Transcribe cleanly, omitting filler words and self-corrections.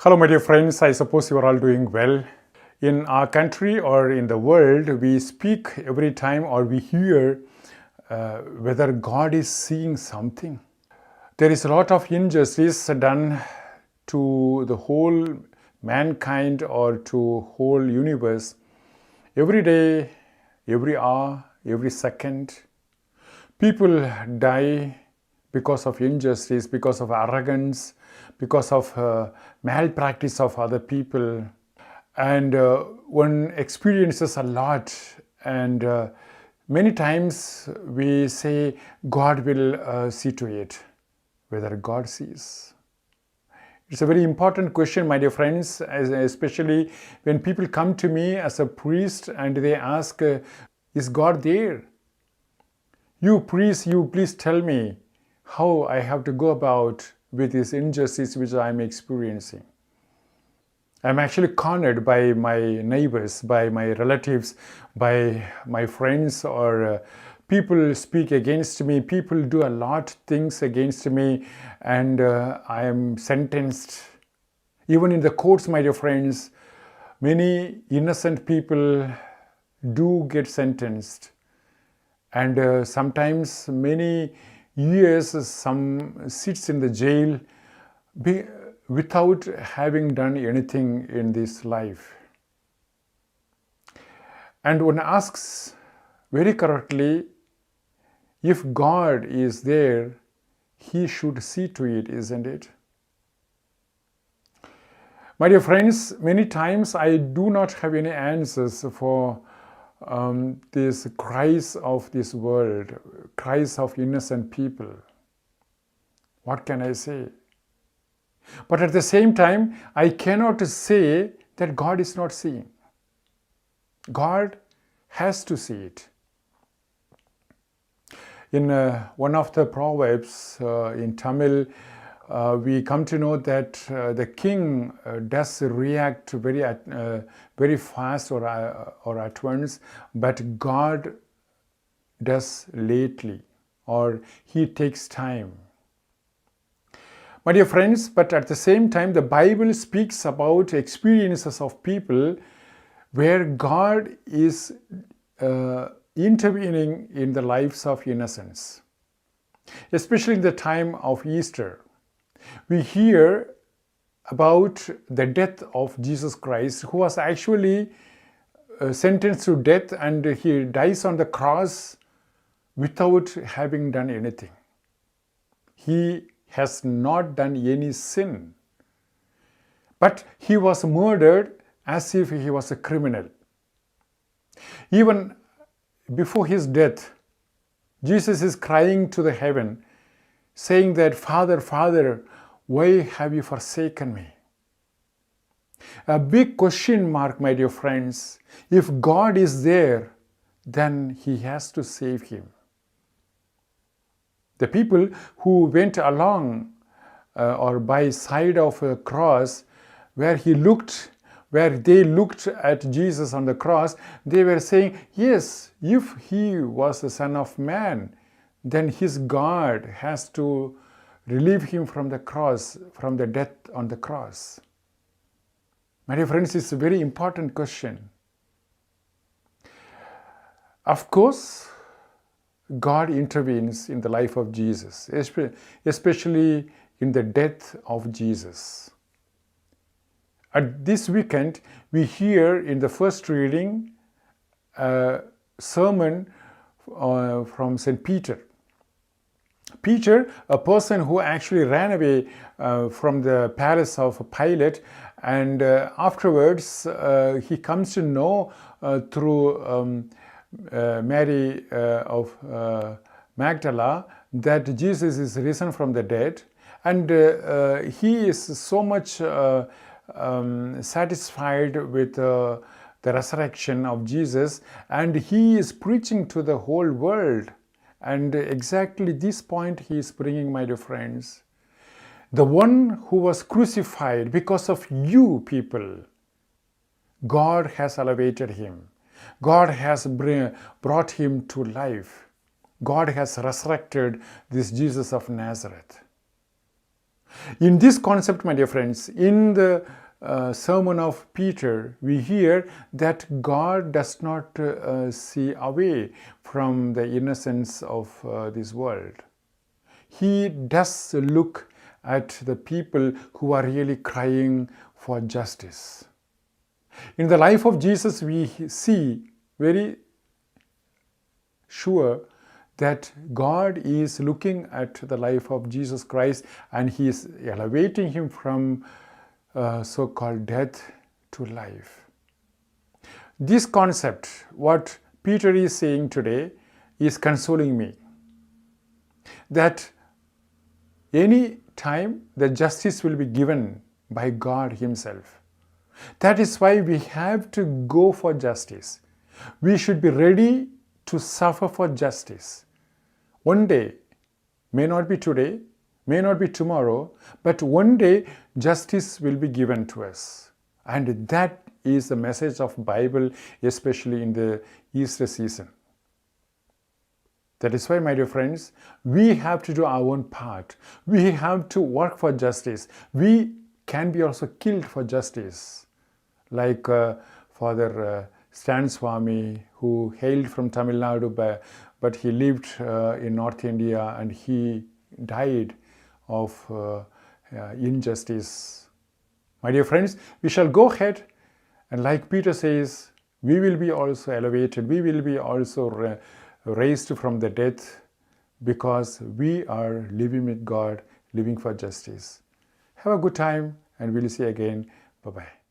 Hello, my dear friends. I suppose you are all doing well. In our country or in the world, we speak every time or we hear whether God is seeing something. There is a lot of injustice done to the whole mankind or to whole universe. Every day, every hour, every second, people die because of injustice, because of arrogance, because of malpractice of other people. And one experiences a lot, and many times we say God will see to it, whether God sees. It's a very important question, my dear friends, especially when people come to me as a priest and they ask, is God there? You priest, you please tell me how I have to go about with this injustice which I am experiencing. I'm actually cornered by my neighbors, by my relatives, by my friends, or people speak against me. People do a lot of things against me, and I am sentenced. Even in the courts, my dear friends, many innocent people do get sentenced. And sometimes many years some sits in the jail without having done anything in this life. And one asks very correctly, if God is there, He should see to it, isn't it? My dear friends, many times I do not have any answers for these cries of this world, cries of innocent people. What can I say? But at the same time, I cannot say that God is not seeing. God has to see it. In one of the proverbs in Tamil, we come to know that the king does react very fast or at once, but God does lately, or He takes time. My dear friends, but at the same time, the Bible speaks about experiences of people where God is intervening in the lives of innocents, especially in the time of Easter. We hear about the death of Jesus Christ, who was actually sentenced to death, and He dies on the cross without having done anything. He has not done any sin, but He was murdered as if He was a criminal. Even before His death, Jesus is crying to the heaven, saying that, Father, Father, why have you forsaken me? A big question mark, my dear friends. If God is there, then He has to save him. The people who went along or by side of a cross where they looked at Jesus on the cross, they were saying, yes, if He was the Son of Man, then His God has to relieve Him from the cross, from the death on the cross. My dear friends, it's a very important question. Of course, God intervenes in the life of Jesus, especially in the death of Jesus. At this weekend, we hear in the first reading a sermon from St. Peter. Peter, a person who actually ran away from the palace of Pilate, and afterwards he comes to know through Mary of Magdala that Jesus is risen from the dead, and he is so much satisfied with the resurrection of Jesus, and he is preaching to the whole world. And exactly this point he is bringing, my dear friends. The one who was crucified because of you people, God has elevated him. God has brought him to life. God has resurrected this Jesus of Nazareth. In this concept, my dear friends, in the sermon of Peter, we hear that God does not see away from the innocence of this world. He does look at the people who are really crying for justice. In the life of Jesus, we see very sure that God is looking at the life of Jesus Christ and He is elevating Him from so-called death to life. This concept, what Peter is saying today, is consoling me. That any time the justice will be given by God Himself. That is why we have to go for justice. We should be ready to suffer for justice. One day, may not be today, may not be tomorrow, but one day justice will be given to us. And that is the message of Bible, especially in the Easter season. That is why, my dear friends, we have to do our own part. We have to work for justice. We can be also killed for justice. Like Father Stan Swami, who hailed from Tamil Nadu, but he lived in North India and he died of injustice. My dear friends, we shall go ahead and like Peter says, we will be also elevated. We will be also raised from the death because we are living with God, living for justice. Have a good time and we'll see you again. Bye-bye.